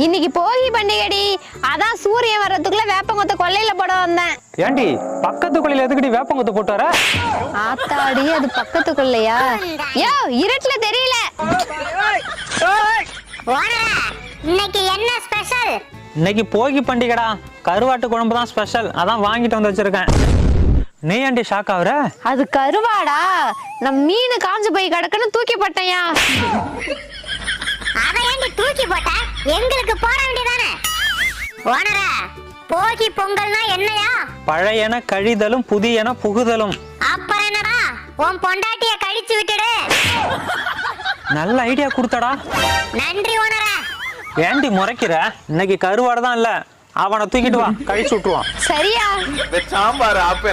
இன்னைக்கு போகி பண்டிகைடி, அதான் சூரியன் வர்றதுக்குள்ள வேப்பங்கொத்த கொல்லையில போட வந்தேன். ஏண்டி பக்கத்து கொல்லையில எதுக்குடி வேப்பங்கொத்த போட்டு வர? ஆத்தாடி, அது பக்கத்து கொல்லையா? யோ, இருட்டுல தெரியல. இன்னைக்கு என்ன ஸ்பெஷல்? இன்னைக்கு போகி பண்டிகைடா, கருவாட்டு குழம்பு தான் ஸ்பெஷல். அதான் வாங்கிட்டு வந்து வச்சிருக்கேன். நீ ஏண்டி ஷாக் ஆகுற? அது கருவாடா, நான் மீன் காஞ்சு போய் கிடக்குன்னு தூக்கி போட்டேன்யா. அத ஏண்டி தூக்கி போட்ட? எங்களுக்கு போட வேண்டியதானே? ஓனரா, போகி பொங்கல்னா என்னையா? பழையன கழிதலும் புதியன புகுதலும். அப்புறம் என்னடா, உன் பொண்டாட்டிய கழிச்சு விட்டுடு. நல்ல ஐடியா கொடுத்தடா. நன்றி ஓனரா. ஏண்டி முறைக்கிற? இன்னைக்கு கருவாடு தான் இல்ல, அவனை தூக்கிட்டு வா, கழிச்சு விட்டுருவான். சரியா? சாம்பார்